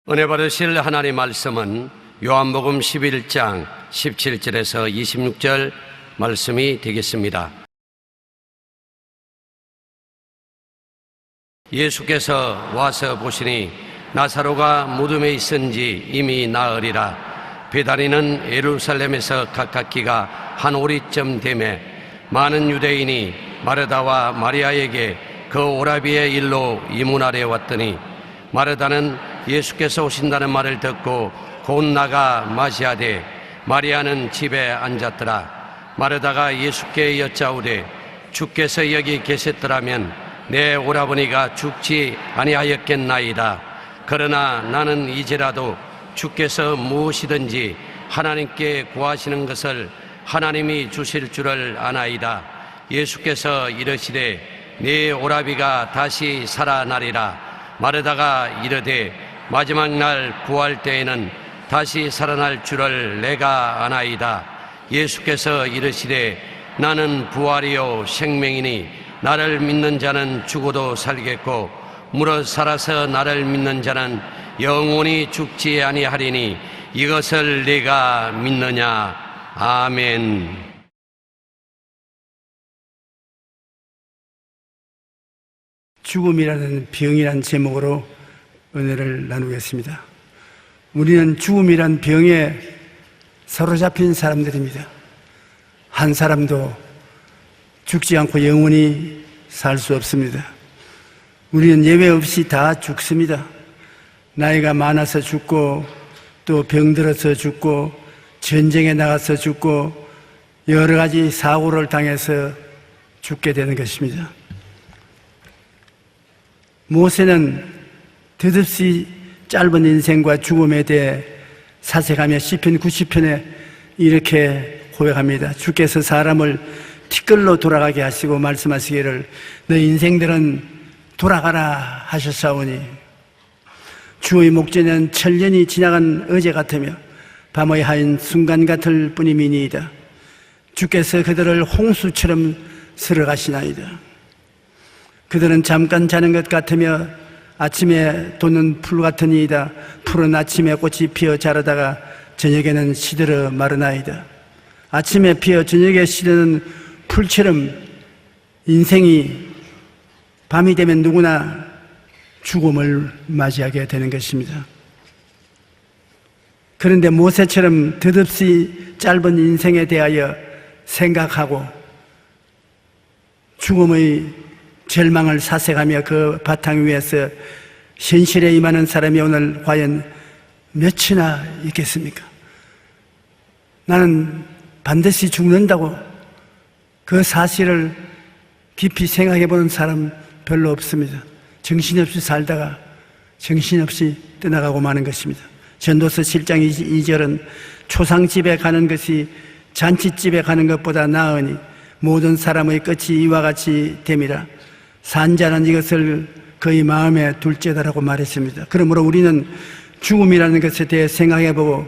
은혜 받으실 하나님 말씀은 요한복음 11장 17절에서 26절 말씀이 되겠습니다. 예수께서 와서 보시니 나사로가 무덤에 있은지 이미 나으리라. 베다니는 예루살렘에서 가깝기가 한 오리쯤 되매 많은 유대인이 마르다와 마리아에게 그 오라비의 일로 이문하려 왔더니 마르다는 예수께서 오신다는 말을 듣고 곧 나가 맞이하되 마리아는 집에 앉았더라. 마르다가 예수께 여짜오되 주께서 여기 계셨더라면 내 오라버니가 죽지 아니하였겠나이다. 그러나 나는 이제라도 주께서 무엇이든지 하나님께 구하시는 것을 하나님이 주실 줄을 아나이다. 예수께서 이르시되 네 오라비가 다시 살아나리라. 마르다가 이르되 마지막 날 부활 때에는 다시 살아날 줄을 내가 아나이다. 예수께서 이르시되 나는 부활이요 생명이니 나를 믿는 자는 죽어도 살겠고 무릇 살아서 나를 믿는 자는 영원히 죽지 아니하리니 이것을 네가 믿느냐. 아멘. 죽음이라는 병이라는 제목으로 은혜를 나누겠습니다. 우리는 죽음이란 병에 사로잡힌 사람들입니다. 한 사람도 죽지 않고 영원히 살 수 없습니다. 우리는 예외 없이 다 죽습니다. 나이가 많아서 죽고 또 병들어서 죽고 전쟁에 나가서 죽고 여러 가지 사고를 당해서 죽게 되는 것입니다. 모세는 덧없이 짧은 인생과 죽음에 대해 사색하며 시편 90편에 이렇게 고백합니다. 주께서 사람을 티끌로 돌아가게 하시고 말씀하시기를 너 인생들은 돌아가라 하셨사오니 주의 목전에는 천년이 지나간 어제 같으며 밤의 하얀 순간 같을 뿐이니이다. 주께서 그들을 홍수처럼 쓸어가시나이다. 그들은 잠깐 자는 것 같으며 아침에 돋는 풀 같으니이다. 풀은 아침에 꽃이 피어 자라다가 저녁에는 시들어 마르나이다. 아침에 피어 저녁에 시드는 풀처럼 인생이 밤이 되면 누구나 죽음을 맞이하게 되는 것입니다. 그런데 모세처럼 덧없이 짧은 인생에 대하여 생각하고 죽음의 절망을 사색하며 그 바탕 위에서 현실에 임하는 사람이 오늘 과연 몇이나 있겠습니까? 나는 반드시 죽는다고 그 사실을 깊이 생각해 보는 사람 별로 없습니다. 정신없이 살다가 정신없이 떠나가고 마는 것입니다. 전도서 7장 2절은 초상집에 가는 것이 잔치집에 가는 것보다 나으니 모든 사람의 끝이 이와 같이 됨이라. 산 자는 이것을 그의 마음에 둘째다라고 말했습니다. 그러므로 우리는 죽음이라는 것에 대해 생각해보고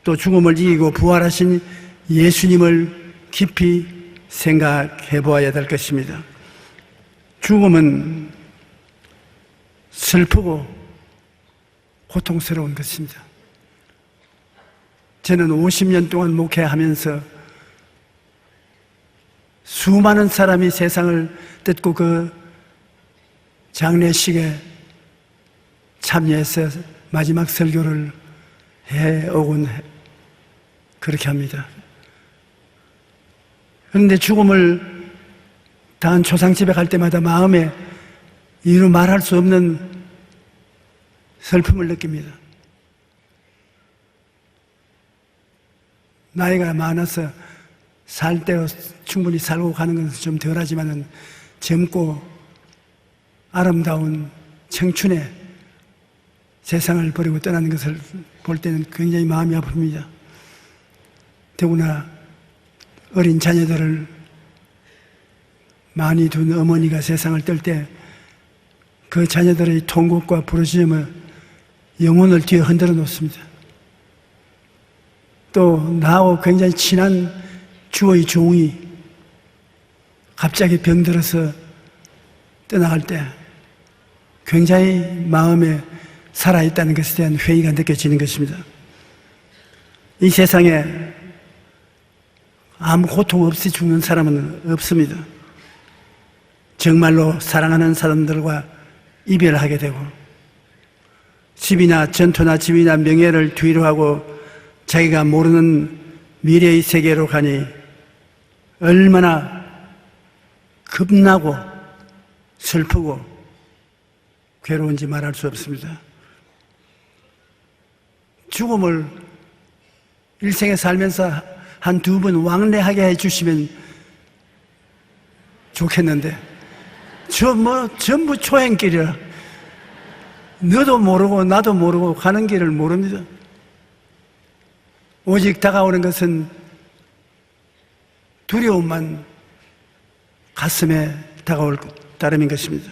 또 죽음을 이기고 부활하신 예수님을 깊이 생각해 보아야 될 것입니다. 죽음은 슬프고 고통스러운 것입니다. 저는 50년 동안 목회하면서 수많은 사람이 세상을 뜯고 그 장례식에 참여해서 마지막 설교를 해오곤 그렇게 합니다. 그런데 죽음을 당한 초상집에 갈 때마다 마음에 이루 말할 수 없는 슬픔을 느낍니다. 나이가 많아서 살 대로 충분히 살고 가는 것은 좀 덜하지만은 젊고 아름다운 청춘에 세상을 버리고 떠나는 것을 볼 때는 굉장히 마음이 아픕니다. 더구나 어린 자녀들을 많이 둔 어머니가 세상을 뜰 때 그 자녀들의 통곡과 부르짖음을 영혼을 뒤에 흔들어 놓습니다. 또 나하고 굉장히 친한 주의 종이 갑자기 병들어서 떠나갈 때 굉장히 마음에 살아있다는 것에 대한 회의가 느껴지는 것입니다. 이 세상에 아무 고통 없이 죽는 사람은 없습니다. 정말로 사랑하는 사람들과 이별하게 되고 집이나 전토나 지위나 명예를 뒤로 하고 자기가 모르는 미래의 세계로 가니 얼마나 겁나고 슬프고 괴로운지 말할 수 없습니다. 죽음을 일생에 살면서 한 두 번 왕래하게 해주시면 좋겠는데 전부 초행길이라 너도 모르고 나도 모르고 가는 길을 모릅니다. 오직 다가오는 것은 두려움만 가슴에 다가올 따름인 것입니다.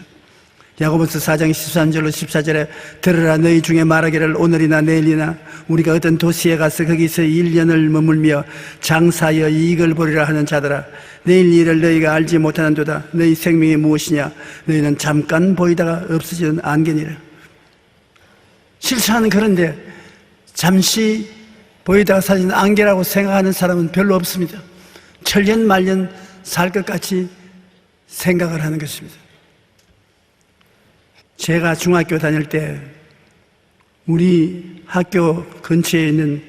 야고보서 4장 13절로 14절에 들으라 너희 중에 말하기를 오늘이나 내일이나 우리가 어떤 도시에 가서 거기서 1년을 머물며 장사하여 이익을 보리라 하는 자들아 내일 일을 너희가 알지 못하는도다. 너희 생명이 무엇이냐 너희는 잠깐 보이다가 없어지는 안개니라. 실상은 그런데 잠시 보이다가 사라지는 안개라고 생각하는 사람은 별로 없습니다. 천년만년 살 것 같이 생각을 하는 것입니다. 제가 중학교 다닐 때 우리 학교 근처에 있는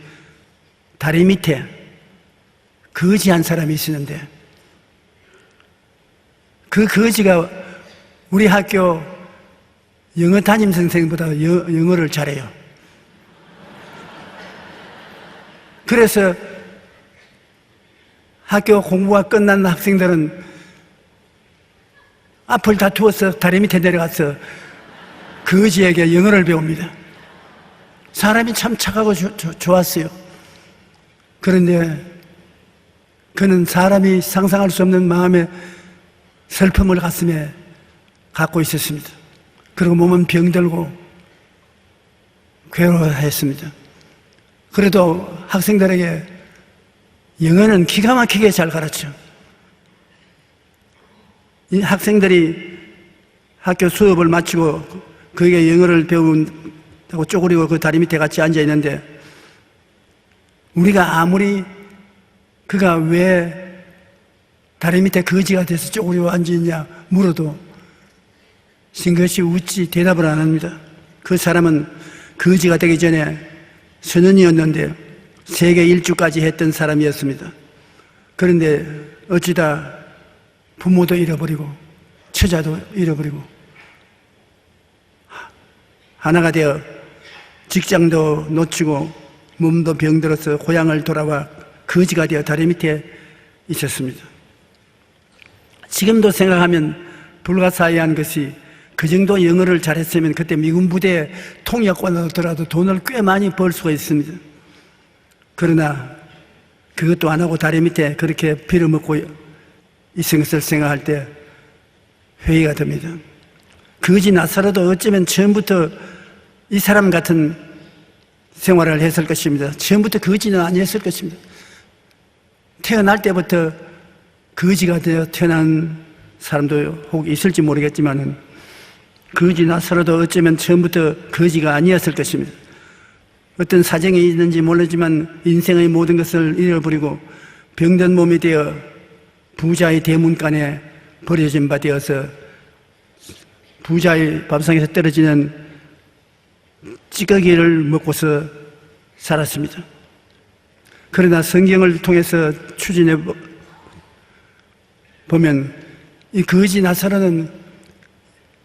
다리 밑에 거지 한 사람이 있었는데 그 거지가 우리 학교 영어 담임 선생보다 영어를 잘해요. 그래서 학교 공부가 끝난 학생들은 앞을 다투어서 다리 밑에 내려가서 거지에게 영어를 배웁니다. 사람이 참 착하고 좋았어요. 그런데 그는 사람이 상상할 수 없는 마음의 슬픔을 가슴에 갖고 있었습니다. 그리고 몸은 병들고 괴로워했습니다. 그래도 학생들에게 영어는 기가 막히게 잘 가르쳐. 이 학생들이 학교 수업을 마치고 그에게 영어를 배운다고 쪼그리고 그 다리 밑에 같이 앉아 있는데 우리가 아무리 그가 왜 다리 밑에 거지가 돼서 쪼그리고 앉아 있냐 물어도 싱긋이 웃지 대답을 안 합니다. 그 사람은 거지가 되기 전에 선원이었는데 세계 일주까지 했던 사람이었습니다. 그런데 어찌다 부모도 잃어버리고 처자도 잃어버리고 하나가 되어 직장도 놓치고 몸도 병들어서 고향을 돌아와 거지가 되어 다리 밑에 있었습니다. 지금도 생각하면 불가사의한 것이 그 정도 영어를 잘했으면 그때 미군 부대에 통역관으로 들어도 돈을 꽤 많이 벌 수가 있습니다. 그러나 그것도 안 하고 다리 밑에 그렇게 빌어먹고 있은 것을 생각할 때 회의가 됩니다. 거지 나사로도 어쩌면 처음부터 이 사람 같은 생활을 했을 것입니다. 처음부터 거지는 아니었을 것입니다. 태어날 때부터 거지가 되어 태어난 사람도 혹 있을지 모르겠지만 거지 나사로도 어쩌면 처음부터 거지가 아니었을 것입니다. 어떤 사정이 있는지 모르지만 인생의 모든 것을 잃어버리고 병든 몸이 되어 부자의 대문간에 버려진 바 되어서 부자의 밥상에서 떨어지는 찌꺼기를 먹고서 살았습니다. 그러나 성경을 통해서 추진해 보면 이 거지 나사로는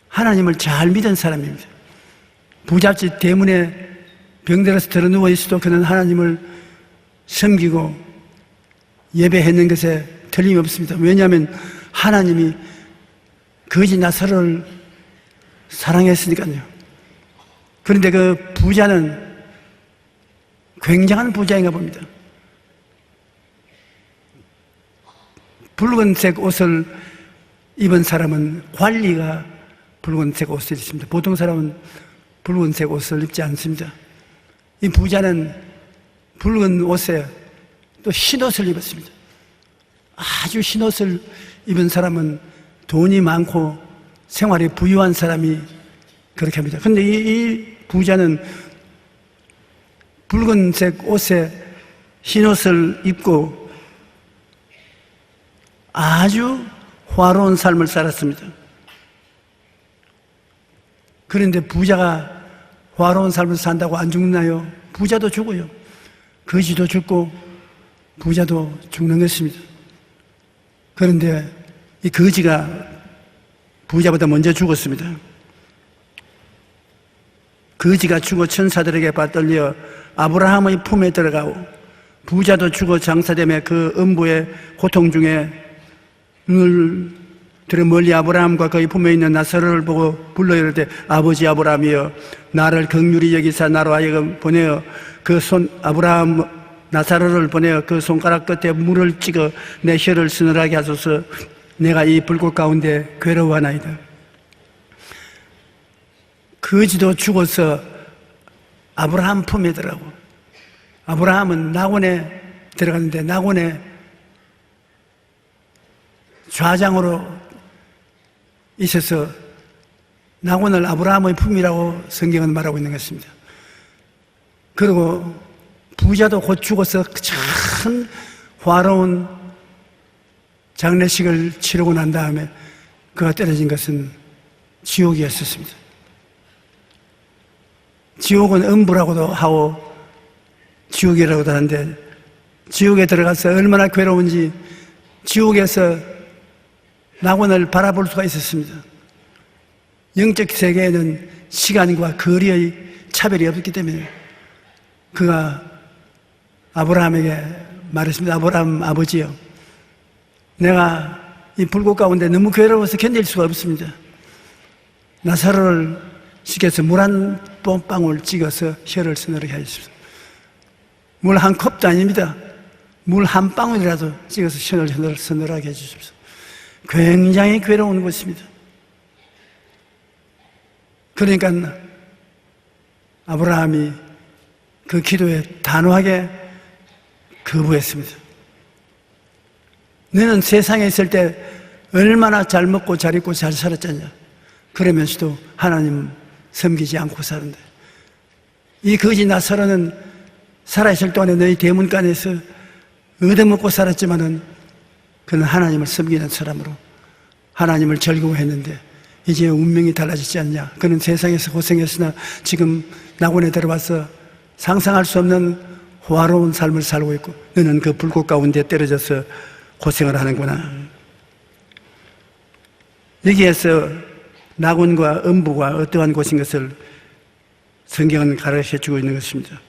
하나님을 잘 믿은 사람입니다. 부잣집 대문에 병들어서 들어 누워 있어도 그는 하나님을 섬기고 예배했는 것에 틀림없습니다. 왜냐하면 하나님이 거지 나사로를 사랑했으니까요. 그런데 그 부자는 굉장한 부자인가 봅니다. 붉은색 옷을 입은 사람은 관리가 붉은색 옷을 입습니다. 보통 사람은 붉은색 옷을 입지 않습니다. 이 부자는 붉은 옷에 또 흰 옷을 입었습니다. 아주 흰 옷을 입은 사람은 돈이 많고 생활이 부유한 사람이 그렇게 합니다. 근데 이 부자는 붉은색 옷에 흰 옷을 입고 아주 화로운 삶을 살았습니다. 그런데 부자가 화로운 삶을 산다고 안 죽나요? 부자도 죽어요. 거지도 죽고 부자도 죽는 것입니다. 그런데 이 거지가 부자보다 먼저 죽었습니다. 거지가 죽어 천사들에게 받들려 아브라함의 품에 들어가고, 부자도 죽어 장사됨에 그 음부의 고통 중에 눈을 들어 멀리 아브라함과 그의 품에 있는 나사로를 보고 불러 이르되 아버지 아브라함이여 나를 긍휼히 여기사 나로 하여금 보내어 그 아브라함 나사로를 보내어 그 손가락 끝에 물을 찍어 내 혀를 서늘하게 하소서. 내가 이 불꽃 가운데 괴로워하나이다. 거지도 죽어서 아브라함 품에 들어가고, 아브라함은 낙원에 들어갔는데 낙원에 좌장으로 있어서 낙원을 아브라함의 품이라고 성경은 말하고 있는 것입니다. 그리고 부자도 곧 죽어서 참 화로운 장례식을 치르고 난 다음에 그가 떨어진 것은 지옥이었습니다. 지옥은 음부라고도 하고 지옥이라고도 하는데, 지옥에 들어가서 얼마나 괴로운지 지옥에서 낙원을 바라볼 수가 있었습니다. 영적 세계에는 시간과 거리의 차별이 없기 때문에 그가 아브라함에게 말했습니다. 아브라함 아버지요, 내가 이 불꽃 가운데 너무 괴로워서 견딜 수가 없습니다. 나사로를 시켜서 물 한 방울 찍어서 혀를 서늘하게 하십시오. 물 한 컵도 아닙니다. 물 한 방울이라도 찍어서 혀를 서늘하게 해주십시오. 굉장히 괴로운 것입니다. 그러니까 아브라함이 그 기도에 단호하게 거부했습니다. 너는 세상에 있을 때 얼마나 잘 먹고 잘 입고 잘 살았잖냐. 그러면서도 하나님 섬기지 않고 사는데, 이 거지 나사로는 살아있을 동안에 너희 대문간에서 얻어먹고 살았지만은 그는 하나님을 섬기는 사람으로 하나님을 즐거워했는데 이제 운명이 달라지지 않냐. 그는 세상에서 고생했으나 지금 낙원에 들어와서 상상할 수 없는 호화로운 삶을 살고 있고, 너는 그 불꽃 가운데 떨어져서 고생을 하는구나. 여기에서 낙원과 음부가 어떠한 곳인 것을 성경은 가르쳐주고 있는 것입니다.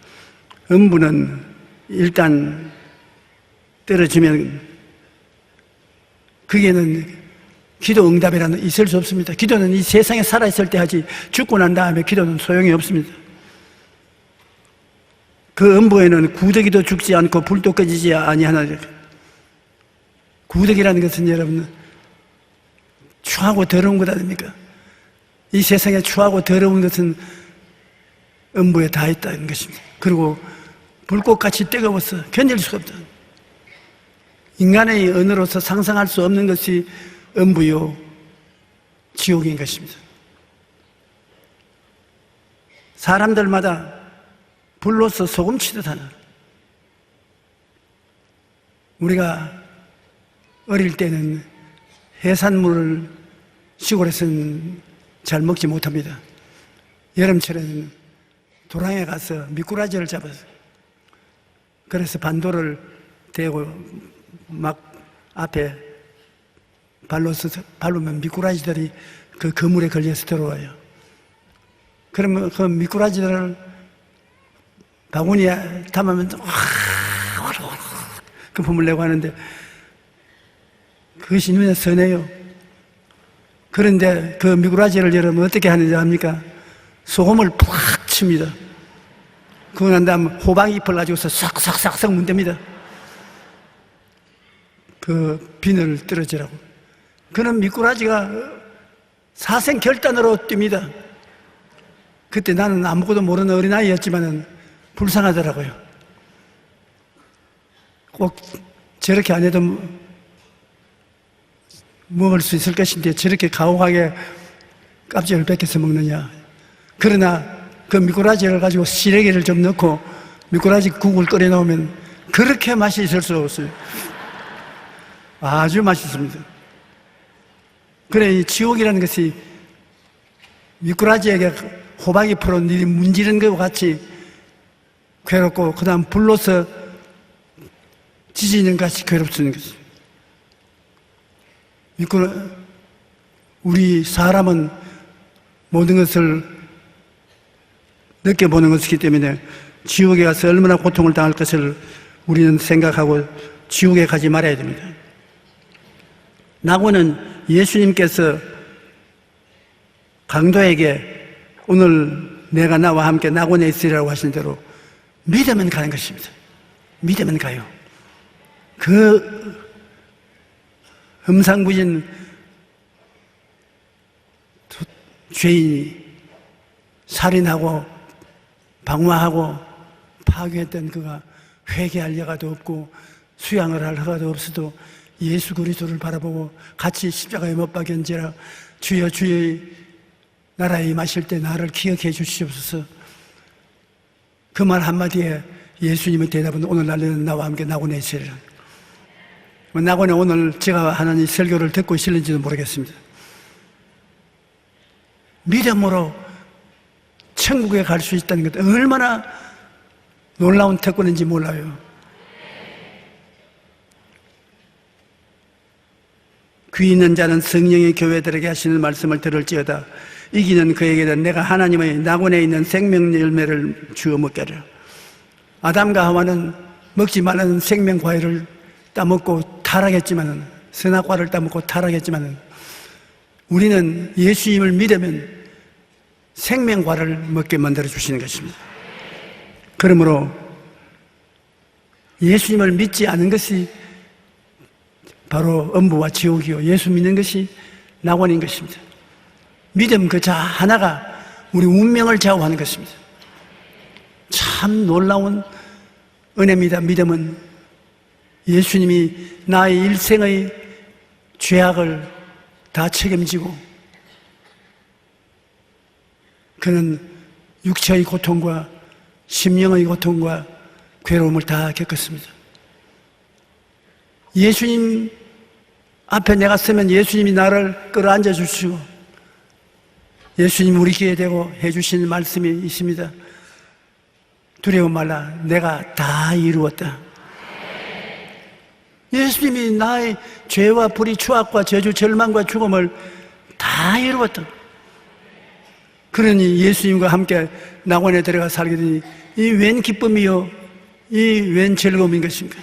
음부는 일단 떨어지면 거기에는 기도 응답이라는 있을 수 없습니다. 기도는 이 세상에 살아있을 때 하지, 죽고 난 다음에 기도는 소용이 없습니다. 그 음부에는 구더기도 죽지 않고 불도 꺼지지 아니하나. 구더기라는 것은 여러분 추하고 더러운 것 아닙니까? 이 세상에 추하고 더러운 것은 음부에 다 있다는 것입니다. 그리고 불꽃같이 뜨거워서 견딜 수가 없다. 인간의 언어로서 상상할 수 없는 것이 음부요 지옥인 것입니다. 사람들마다 불로서 소금치듯 하나. 우리가 어릴 때는 해산물을 시골에서는 잘 먹지 못합니다. 여름철에는 도랑에 가서 미꾸라지를 잡아서, 그래서 반도를 대고 막 앞에 발로서 밟으면 미꾸라지들이 그 그물에 걸려서 들어와요. 그러면 그 미꾸라지들을 바구니에 담으면 그 품을 내고 하는데 그것이 눈에 선해요. 그런데 그 미꾸라지를 여러분 어떻게 하는지 압니까? 소금을 푹 칩니다. 그러고 난 다음 호박잎을 가지고서 싹싹싹싹 문댑니다. 그 비늘 떨어지라고. 그는 미꾸라지가 사생결단으로 뜁니다. 그때 나는 아무것도 모르는 어린아이였지만 불쌍하더라고요. 꼭 저렇게 안 해도 먹을 수 있을 것인데 저렇게 가혹하게 껍질을 벗겨서 먹느냐. 그러나 그 미꾸라지를 가지고 시래기를 좀 넣고 미꾸라지 국을 끓여 놓으면 그렇게 맛이 있을 수 없어요. 아주 맛있습니다. 그래, 이 지옥이라는 것이 미꾸라지에게 호박이 풀은 일이 문지른 것과 같이 괴롭고, 그 다음 불로서 지지는 것이 괴롭습니다. 우리 사람은 모든 것을 느껴보는 것이기 때문에 지옥에 가서 얼마나 고통을 당할 것을 우리는 생각하고 지옥에 가지 말아야 됩니다. 낙원은 예수님께서 강도에게 오늘 내가 나와 함께 낙원에 있으리라고 하신 대로 믿으면 가는 것입니다. 믿으면 가요. 그 흠상부진 죄인이 살인하고 방화하고 파괴했던 그가 회개할 여가도 없고 수양을 할 허가도 없어도 예수 그리스도를 바라보고 같이 십자가에 못 박연지라 주여 주의 나라에 임하실 때 나를 기억해 주시옵소서. 그 말 한마디에 예수님의 대답은 오늘 날에는 나와 함께 낙원에 있으리라. 낙원에 오늘 제가 하는 이 설교를 듣고 있을는지도 모르겠습니다. 믿음으로 천국에 갈 수 있다는 것 얼마나 놀라운 특권인지 몰라요. 귀 있는 자는 성령의 교회들에게 하시는 말씀을 들을지어다. 이기는 그에게는 내가 하나님의 낙원에 있는 생명 열매를 주어 먹게 하리라. 아담과 하와는 먹지 말라는 생명 과일을 따먹고 타락했지만은, 선악과를 따먹고 타락했지만은, 우리는 예수님을 믿으면 생명과를 먹게 만들어 주시는 것입니다. 그러므로 예수님을 믿지 않은 것이 바로 엄부와 지옥이요, 예수 믿는 것이 낙원인 것입니다. 믿음 그 자 하나가 우리 운명을 좌우하는 것입니다. 참 놀라운 은혜입니다. 믿음은 예수님이 나의 일생의 죄악을 다 책임지고 그는 육체의 고통과 심령의 고통과 괴로움을 다 겪었습니다. 예수님 앞에 내가 서면 예수님이 나를 끌어안아 주시고 예수님 우리 귀에 대고 해주신 말씀이 있습니다. 두려워 말라, 내가 다 이루었다. 예수님이 나의 죄와 불의, 추악과 저주, 절망과 죽음을 다 이루었다. 그러니 예수님과 함께 낙원에 들어가 살게 되니 이 웬 기쁨이요, 이 웬 즐거움인 것입니까?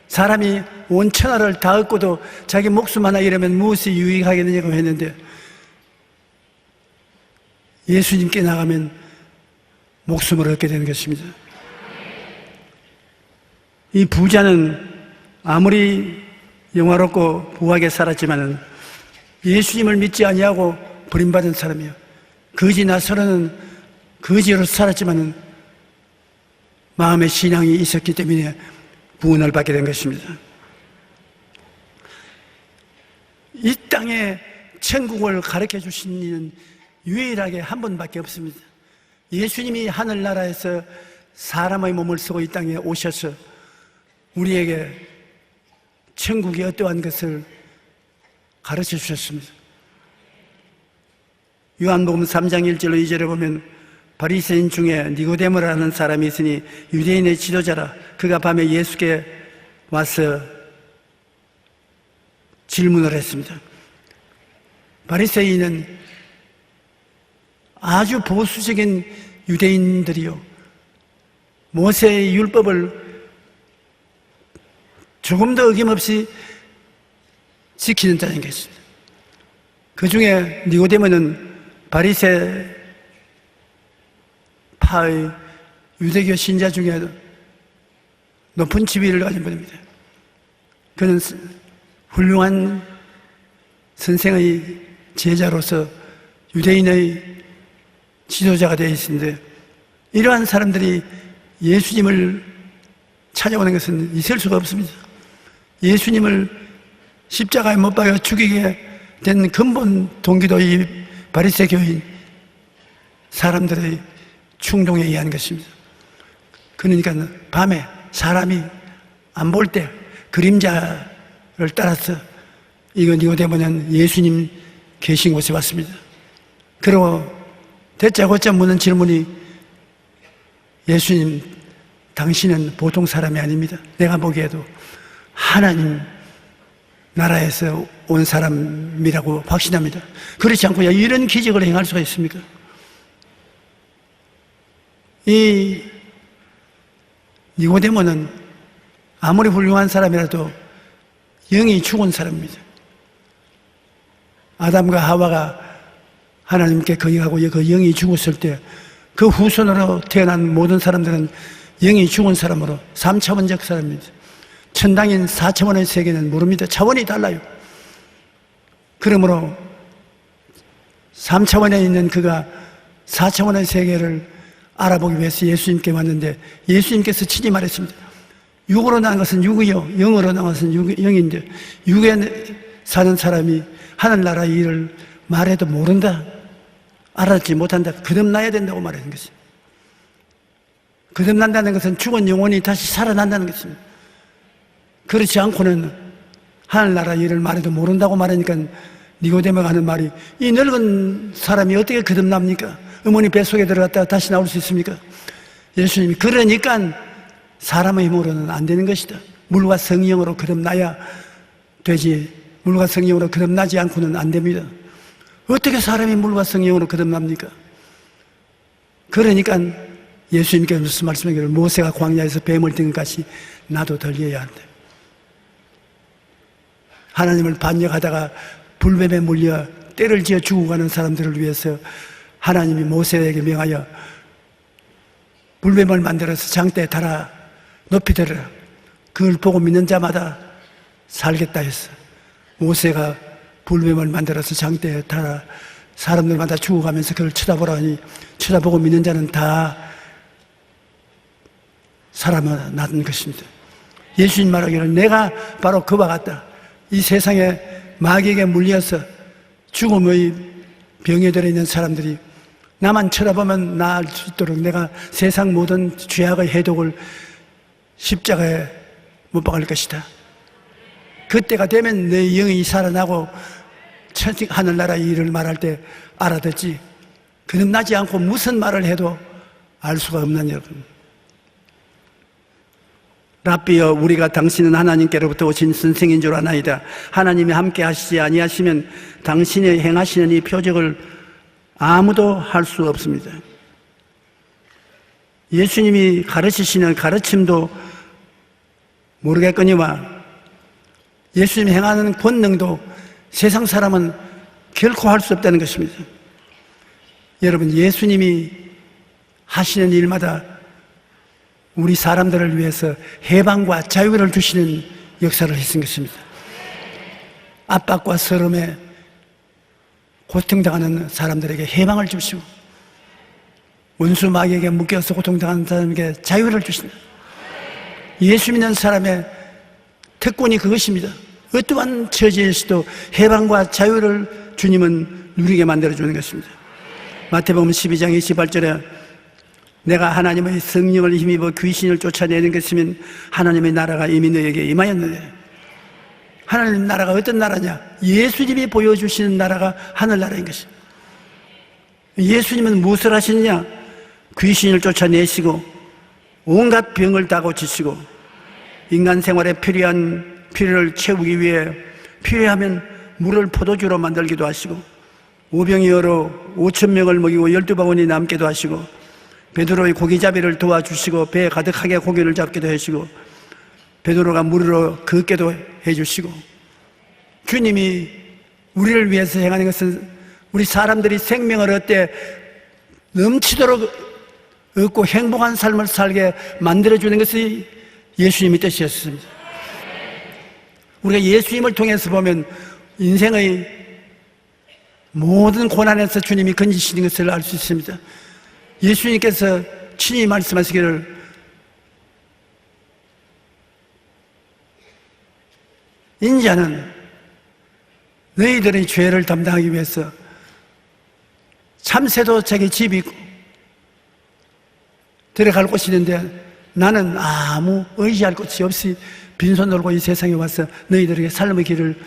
사람이 온 천하를 다 얻고도 자기 목숨 하나 잃으면 무엇이 유익하겠느냐고 했는데, 예수님께 나가면 목숨을 얻게 되는 것입니다. 이 부자는 아무리 영화롭고 부하게 살았지만은 예수님을 믿지 아니하고 버림받은 사람이요, 거지 나서로는 거지로 살았지만은 마음의 신앙이 있었기 때문에 구원을 받게 된 것입니다. 이 땅에 천국을 가르쳐 주신 이는 유일하게 한 분밖에 없습니다. 예수님이 하늘나라에서 사람의 몸을 쓰고 이 땅에 오셔서 우리에게 천국이 어떠한 것을 가르쳐 주셨습니다. 요한복음 3장 1절로 2절에 보면 바리새인 중에 니고데모라는 사람이 있으니 유대인의 지도자라. 그가 밤에 예수께 와서 질문을 했습니다. 바리새인은 아주 보수적인 유대인들이요, 모세의 율법을 조금도 어김없이 지키는 자인 것입니다. 그 중에 니고데모는 바리새 파의 유대교 신자 중에 높은 지위를 가진 분입니다. 그는 훌륭한 선생의 제자로서 유대인의 지도자가 되어 있는데, 이러한 사람들이 예수님을 찾아오는 것은 있을 수가 없습니다. 예수님을 십자가에 못 박아 죽이게 된 근본 동기도 이 바리새교인 사람들의 충동에 의한 것입니다. 그러니까 밤에 사람이 안 볼 때 그림자를 따라서 이거 니고데모는 예수님 계신 곳에 왔습니다. 그리고 대짜고짜 묻는 질문이, 예수님, 당신은 보통 사람이 아닙니다. 내가 보기에도 하나님 나라에서 온 사람이라고 확신합니다. 그렇지 않고 이런 기적을 행할 수가 있습니까? 이 니고데모는 아무리 훌륭한 사람이라도 영이 죽은 사람입니다. 아담과 하와가 하나님께 거역하고 그 영이 죽었을 때 그 후손으로 태어난 모든 사람들은 영이 죽은 사람으로 3차원적 사람입니다. 천당인 4차원의 세계는 모릅니다. 차원이 달라요. 그러므로 3차원에 있는 그가 4차원의 세계를 알아보기 위해서 예수님께 왔는데, 예수님께서 친히 말했습니다. 육으로 난 것은 육이요, 영으로 난 것은 영인데, 육에 사는 사람이 하늘나라의 일을 말해도 모른다, 알아듣지 못한다, 거듭나야 된다고 말하는 것입니다. 거듭난다는 것은 죽은 영혼이 다시 살아난다는 것입니다. 그렇지 않고는 하늘나라 일을 말해도 모른다고 말하니까 니고데모가 하는 말이, 이 늙은 사람이 어떻게 거듭납니까? 어머니 뱃속에 들어갔다가 다시 나올 수 있습니까? 예수님이, 그러니까 사람의 힘으로는 안 되는 것이다. 물과 성령으로 거듭나야 되지, 물과 성령으로 거듭나지 않고는 안 됩니다. 어떻게 사람이 물과 성령으로 거듭납니까? 그러니까 예수님께서 무슨 말씀하기를, 모세가 광야에서 뱀을 든 것이 나도 덜려야 한다. 하나님을 반역하다가 불뱀에 물려 때를 지어 죽어가는 사람들을 위해서 하나님이 모세에게 명하여 불뱀을 만들어서 장대에 달아 높이 들어라, 그걸 보고 믿는 자마다 살겠다 했어. 모세가 불뱀을 만들어서 장대에 달아 사람들마다 죽어가면서 그걸 쳐다보라니, 쳐다보고 믿는 자는 다 살아나는 것입니다. 예수님 말하기를, 내가 바로 그와 같다. 이 세상에 마귀에게 물려서 죽음의 병에 들어있는 사람들이 나만 쳐다보면 나을 수 있도록 내가 세상 모든 죄악의 해독을 십자가에 못 박을 것이다. 그때가 되면 내 영이 살아나고 하늘나라의 일을 말할 때 알아듣지, 거듭나지 않고 무슨 말을 해도 알 수가 없는 여러분. 랍비여, 우리가 당신은 하나님께로부터 오신 선생인 줄 아나이다. 하나님이 함께 하시지 아니하시면 당신이 행하시는 이 표적을 아무도 할 수 없습니다. 예수님이 가르치시는 가르침도 모르겠거니와 예수님이 행하는 권능도 세상 사람은 결코 할 수 없다는 것입니다. 여러분, 예수님이 하시는 일마다 우리 사람들을 위해서 해방과 자유를 주시는 역사를 하신 것입니다. 압박과 서름에 고통당하는 사람들에게 해방을 주시고, 원수 마귀에게 묶여서 고통당하는 사람에게 자유를 주신다. 예수 믿는 사람의 특권이 그것입니다. 어떠한 처지에서도 해방과 자유를 주님은 누리게 만들어주는 것입니다. 마태복음 12장 28절에 내가 하나님의 성령을 힘입어 귀신을 쫓아내는 것이면 하나님의 나라가 이미 너에게 임하였느냐. 하나님 나라가 어떤 나라냐? 예수님이 보여주시는 나라가 하늘나라인 것입니다. 예수님은 무엇을 하시느냐? 귀신을 쫓아내시고 온갖 병을 다 고치시고 인간 생활에 필요한 필요를 채우기 위해 필요하면 물을 포도주로 만들기도 하시고 오병이어로 5,000명을 먹이고 12바구니 남기도 하시고 베드로의 고기잡이를 도와주시고 배에 가득하게 고기를 잡기도 하시고 베드로가 물으로 걷게도 해주시고, 주님이 우리를 위해서 행하는 것은 우리 사람들이 생명을 얻되 넘치도록 얻고 행복한 삶을 살게 만들어주는 것이 예수님의 뜻이었습니다. 우리가 예수님을 통해서 보면 인생의 모든 고난에서 주님이 건지시는 것을 알 수 있습니다. 예수님께서 친히 말씀하시기를 인자는 너희들의 죄를 담당하기 위해서 참새도 자기 집이 있고 들어갈 곳이 있는데 나는 아무 의지할 곳이 없이 빈손 들고 이 세상에 와서 너희들에게 삶의 길을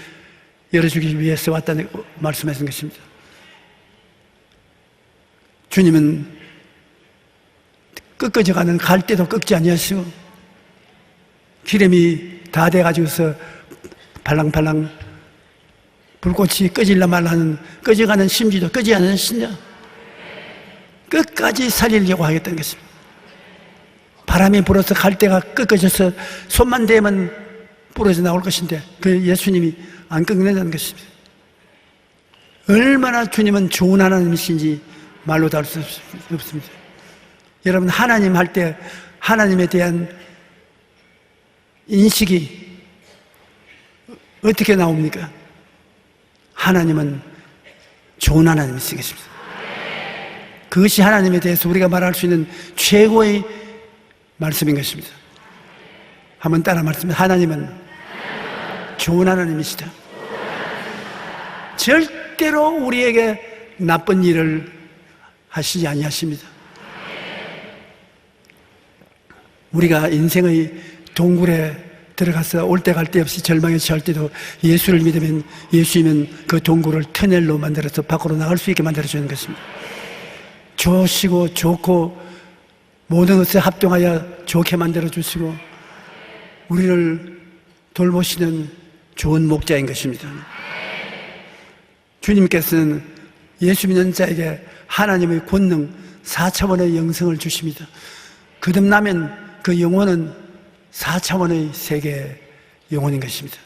열어주기 위해서 왔다는 말씀하신 것입니다. 주님은 꺾어져가는 갈대도 꺾지 아니하시고 기름이 다 돼가지고서 발랑발랑 불꽃이 꺼질라 말라는 꺼져가는 심지도 꺼지 않는 신자 끝까지 살리려고 하겠다는 것입니다. 바람이 불어서 갈대가 꺾어져서 손만 대면 부러져 나올 것인데 그 예수님이 안 꺾는다는 것입니다. 얼마나 주님은 좋은 하나님이신지 말로 다룰 수 없습니다. 여러분, 하나님 할 때 하나님에 대한 인식이 어떻게 나옵니까? 하나님은 좋은 하나님이신 것입니다. 그것이 하나님에 대해서 우리가 말할 수 있는 최고의 말씀인 것입니다. 한번 따라 말씀해. 하나님은 좋은 하나님이시다. 절대로 우리에게 나쁜 일을 하시지 아니하십니다. 우리가 인생의 동굴에 들어가서 올 때 갈 데 없이 절망에 처할 때도 예수를 믿으면 예수님은 그 동굴을 터널로 만들어서 밖으로 나갈 수 있게 만들어주는 것입니다. 좋으시고 좋고 모든 것에 합동하여 좋게 만들어주시고 우리를 돌보시는 좋은 목자인 것입니다. 주님께서는 예수 믿는 자에게 하나님의 권능 4차원의 영성을 주십니다. 거듭나면 그 영혼은 4차원의 세계의 영혼인 것입니다.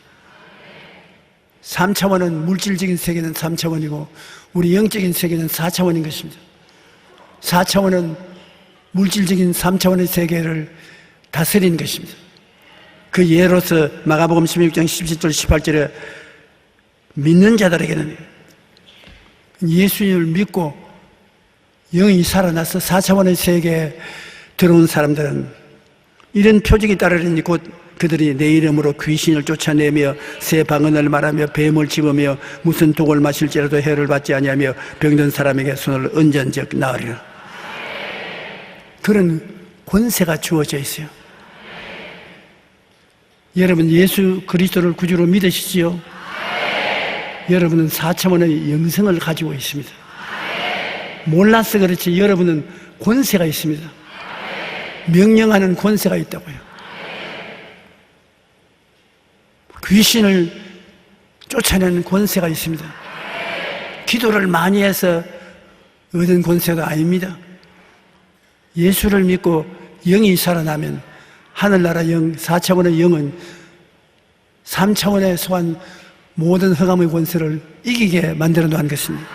3차원은 물질적인 세계는 3차원이고 우리 영적인 세계는 4차원인 것입니다. 4차원은 물질적인 3차원의 세계를 다스리는 것입니다. 그 예로서 마가복음 16장 17절 18절에 믿는 자들에게는 예수님을 믿고 영이 살아나서 4차원의 세계에 들어온 사람들은 이런 표적이 따르리니 곧 그들이 내 이름으로 귀신을 쫓아내며 새 방언을 말하며 뱀을 집으며 무슨 독을 마실지라도 해를 받지 아니하며 병든 사람에게 손을 얹은즉 나으리라. 그런 권세가 주어져 있어요. 여러분, 예수 그리스도를 구주로 믿으시지요? 여러분은 4차원의 영성을 가지고 있습니다. 몰라서 그렇지 여러분은 권세가 있습니다. 명령하는 권세가 있다고요. 귀신을 쫓아내는 권세가 있습니다. 기도를 많이 해서 얻은 권세가 아닙니다. 예수를 믿고 영이 살아나면 하늘나라 영, 4차원의 영은 3차원에 소한 모든 흑암의 권세를 이기게 만들어 놓은 것입니다.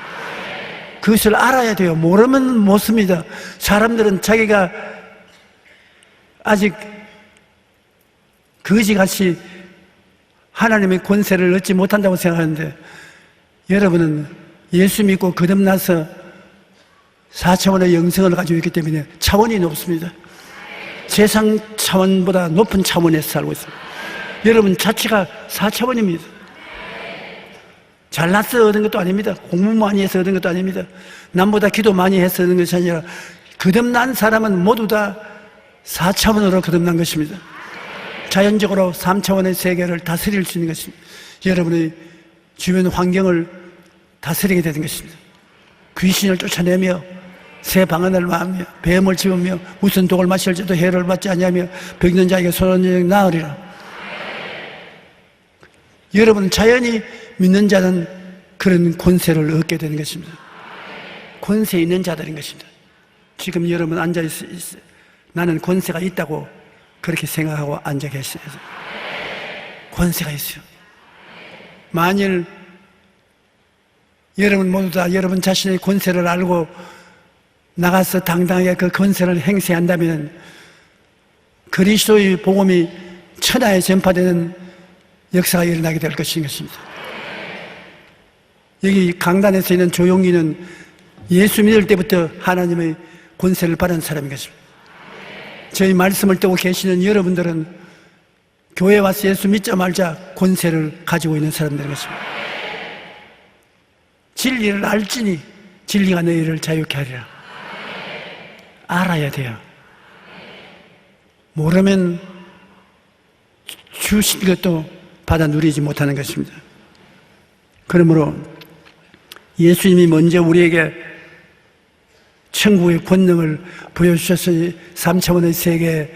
그것을 알아야 돼요. 모르면 못 씁니다. 사람들은 자기가 아직 거지같이 하나님의 권세를 얻지 못한다고 생각하는데 여러분은 예수 믿고 거듭나서 4차원의 영성을 가지고 있기 때문에 차원이 높습니다. 세상 차원보다 높은 차원에서 살고 있습니다. 여러분 자체가 4차원입니다. 잘나서 얻은 것도 아닙니다. 공부 많이 해서 얻은 것도 아닙니다. 남보다 기도 많이 해서 얻은 것이 아니라 거듭난 사람은 모두 다 4차원으로 거듭난 것입니다. 자연적으로 3차원의 세계를 다스릴 수 있는 것입니다. 여러분의 주변 환경을 다스리게 되는 것입니다. 귀신을 쫓아내며 새 방언을 말하며 뱀을 집으며 무슨 독을 마실지도 해를 받지 아니하며 병든 자에게 손을 나으리라. 여러분 자연히 믿는 자는 그런 권세를 얻게 되는 것입니다. 권세 있는 자들인 것입니다. 지금 여러분 앉아있어요. 나는 권세가 있다고 그렇게 생각하고 앉아 계세요. 권세가 있어요. 만일 여러분 모두 다 여러분 자신의 권세를 알고 나가서 당당하게 그 권세를 행세한다면 그리스도의 복음이 천하에 전파되는 역사가 일어나게 될 것입니다. 여기 강단에서 있는 조용기는 예수 믿을 때부터 하나님의 권세를 받은 사람인 것입니다. 저희 말씀을 듣고 계시는 여러분들은 교회 와서 예수 믿자마자 권세를 가지고 있는 사람들인 것입니다. 진리를 알지니 진리가 너희를 자유케 하리라. 알아야 돼요. 모르면 주신 것도 받아 누리지 못하는 것입니다. 그러므로 예수님이 먼저 우리에게 천국의 권능을 보여주셔서 3차원의 세계,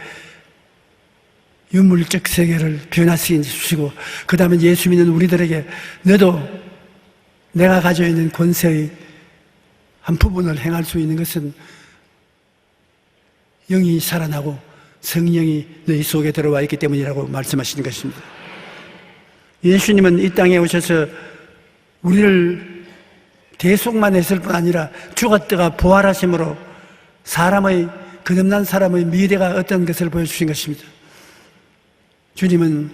유물적 세계를 변화시켜 주시고, 그 다음에 예수 믿는 우리들에게 너도 내가 가지고 있는 권세의 한 부분을 행할 수 있는 것은 영이 살아나고 성령이 너희 속에 들어와 있기 때문이라고 말씀하시는 것입니다. 예수님은 이 땅에 오셔서 우리를 대속만 했을 뿐 아니라 죽었다가 부활하심으로 사람의, 거듭난 사람의 미래가 어떤 것을 보여주신 것입니다. 주님은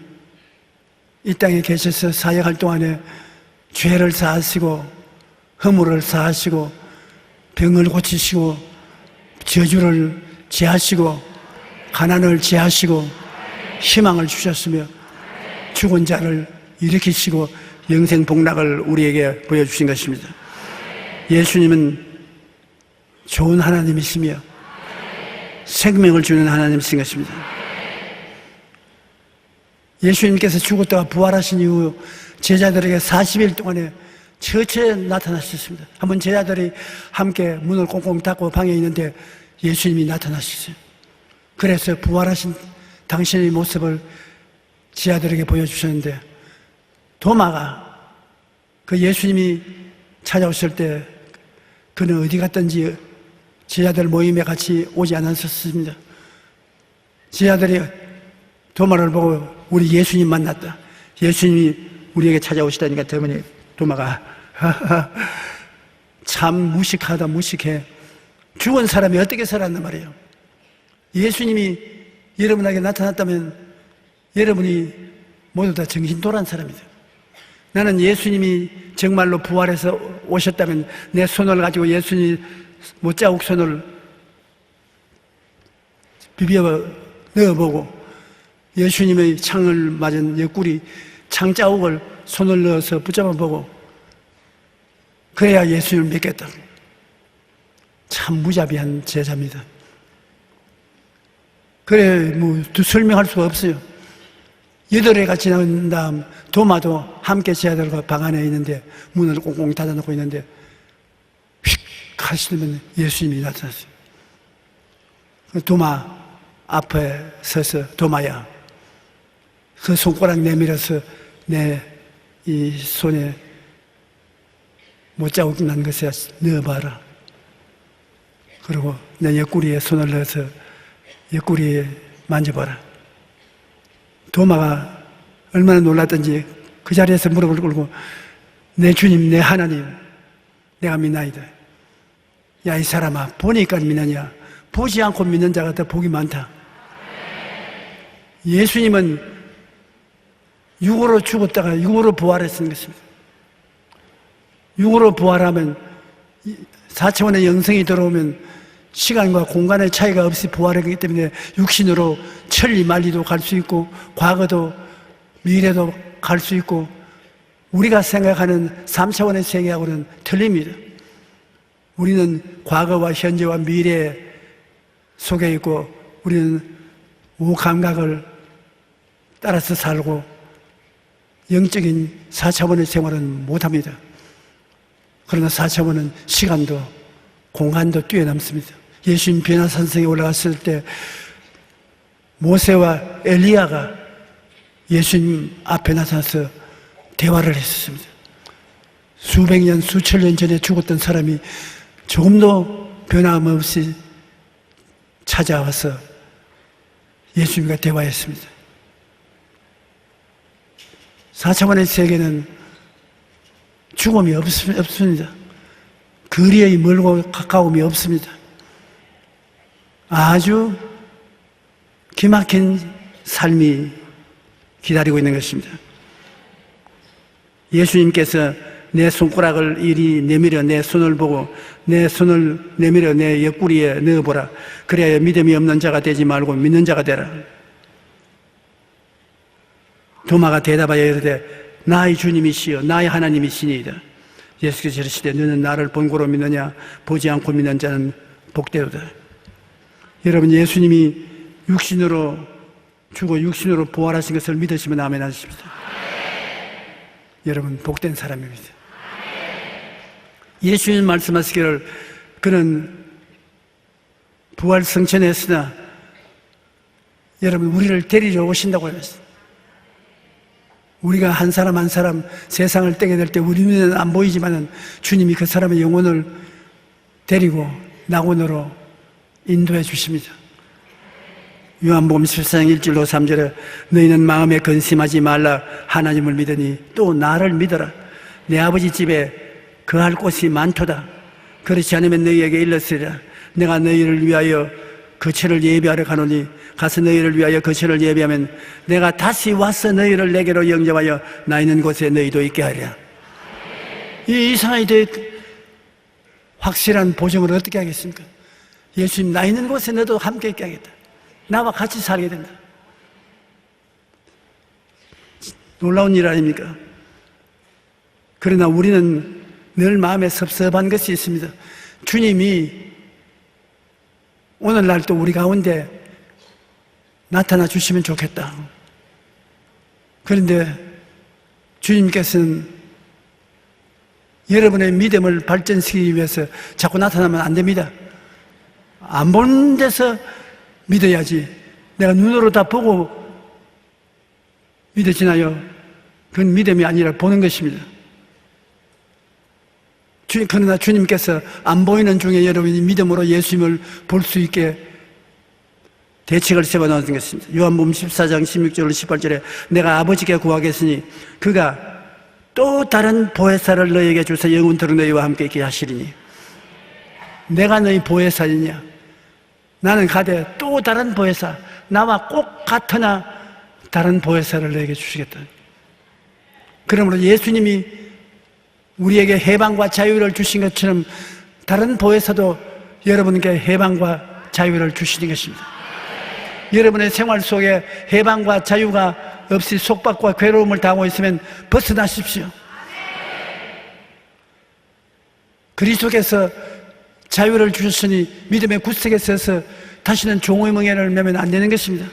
이 땅에 계셔서 사역할 동안에 죄를 사하시고 허물을 사하시고 병을 고치시고 저주를 제하시고 가난을 제하시고 희망을 주셨으며 죽은 자를 일으키시고 영생 복락을 우리에게 보여주신 것입니다. 예수님은 좋은 하나님이시며 생명을 주는 하나님이신 것입니다. 예수님께서 죽었다가 부활하신 이후 제자들에게 40일 동안에 처처에 나타나셨습니다. 한번 제자들이 함께 문을 꽁꽁 닫고 방에 있는데 예수님이 나타나셨어요. 그래서 부활하신 당신의 모습을 제자들에게 보여주셨는데, 도마가 그 예수님이 찾아오실 때 그는 어디 갔든지 제자들 모임에 같이 오지 않았었습니다. 제자들이 도마를 보고 우리 예수님 만났다, 예수님이 우리에게 찾아오시다니까 때문에 도마가 참 무식하다, 무식해. 죽은 사람이 어떻게 살았단 말이에요. 예수님이 여러분에게 나타났다면 여러분이 모두 다 정신 돌아온 사람이다. 나는 예수님이 정말로 부활해서 오셨다면 내 손을 가지고 예수님 못자국 손을 비벼 넣어보고 예수님의 창을 맞은 옆구리 창자국을 손을 넣어서 붙잡아보고 그래야 예수님을 믿겠다. 참 무자비한 제자입니다. 그래 뭐 설명할 수가 없어요. 8회가 지난 다음 도마도 함께 제자들과 방 안에 있는데 문을 꽁꽁 닫아놓고 있는데 휙 하시면 예수님이 나타났어요. 도마 앞에 서서 도마야, 그 손가락 내밀어서 내 이 손에 못자국 난 것에 넣어봐라. 그리고 내 옆구리에 손을 넣어서 옆구리에 만져봐라. 도마가 얼마나 놀랐던지 그 자리에서 무릎을 꿇고 내 주님, 내 하나님, 내가 믿나이다. 야, 이 사람아, 보니까 믿느냐? 보지 않고 믿는 자가 더 복이 많다. 예수님은 육으로 죽었다가 육으로 부활했던 것입니다. 육으로 부활하면 4차원의 영성이 들어오면 시간과 공간의 차이가 없이 부활하기 때문에 육신으로 천리 만리도 갈 수 있고 과거도 미래도 갈 수 있고 우리가 생각하는 3차원의 세계하고는 틀립니다. 우리는 과거와 현재와 미래 속에 있고 우리는 오감각을 따라서 살고 영적인 4차원의 생활은 못합니다. 그러나 4차원은 시간도 공간도 뛰어넘습니다. 예수님 변화산성에 올라갔을 때 모세와 엘리야가 예수님 앞에 나타나서 대화를 했습니다. 수백 년, 수천 년 전에 죽었던 사람이 조금도 변함없이 찾아와서 예수님과 대화했습니다. 4차원의 세계는 죽음이 없습니다. 거리의 멀고 가까움이 없습니다. 아주 기막힌 삶이 기다리고 있는 것입니다. 예수님께서 내 손가락을 이리 내밀어 내 손을 보고 내 손을 내밀어 내 옆구리에 넣어보라. 그래야 믿음이 없는 자가 되지 말고 믿는 자가 되라. 도마가 대답하여 이르되 나의 주님이시여 나의 하나님이시니이다. 예수께서 이르시되 너는 나를 본고로 믿느냐 보지 않고 믿는 자는 복되도다. 여러분, 예수님이 육신으로 죽어 육신으로 부활하신 것을 믿으시면 아멘 하십시오. 여러분, 복된 사람입니다. 예수님 말씀하시기를 그는 부활 승천했으나 여러분, 우리를 데리러 오신다고 했습니다. 우리가 한 사람 한 사람 세상을 떼게 될 때 우리는 안 보이지만은 주님이 그 사람의 영혼을 데리고 낙원으로 인도해 주십니다. 요한복음 14장 1절로 3절에 너희는 마음에 근심하지 말라. 하나님을 믿으니 또 나를 믿어라. 내 아버지 집에 거할 곳이 많도다. 그렇지 않으면 너희에게 일렀으리라. 내가 너희를 위하여 거처를 예비하러 가노니 가서 너희를 위하여 거처를 예비하면 내가 다시 와서 너희를 내게로 영접하여 나 있는 곳에 너희도 있게 하리라. 이 이상하게 확실한 보증을 어떻게 하겠습니까? 예수님, 나 있는 곳에 너도 함께 있게 하겠다. 나와 같이 살게 된다. 놀라운 일 아닙니까? 그러나 우리는 늘 마음에 섭섭한 것이 있습니다. 주님이 오늘날 또 우리 가운데 나타나 주시면 좋겠다. 그런데 주님께서는 여러분의 믿음을 발전시키기 위해서 자꾸 나타나면 안 됩니다. 안 보는 데서 믿어야지. 내가 눈으로 다 보고 믿어지나요? 그건 믿음이 아니라 보는 것입니다. 그러나 주님께서 안 보이는 중에 여러분이 믿음으로 예수님을 볼 수 있게 대책을 세워놓은 것입니다. 요한복음 14장 16절 18절에 내가 아버지께 구하겠으니 그가 또 다른 보혜사를 너희에게 주사 영원토록 너희와 함께 있게 하시리니. 내가 너희 보혜사이냐? 나는 가되 또 다른 보혜사, 나와 꼭 같으나 다른 보혜사를 너희에게 주시겠다. 그러므로 예수님이 우리에게 해방과 자유를 주신 것처럼 다른 보혜사도 여러분께 해방과 자유를 주시는 것입니다. 여러분의 생활 속에 해방과 자유가 없이 속박과 괴로움을 당하고 있으면 벗어나십시오. 그리스도께서 자유를 주셨으니 믿음의 구석에 서서 다시는 종의 멍에를 매면 안 되는 것입니다.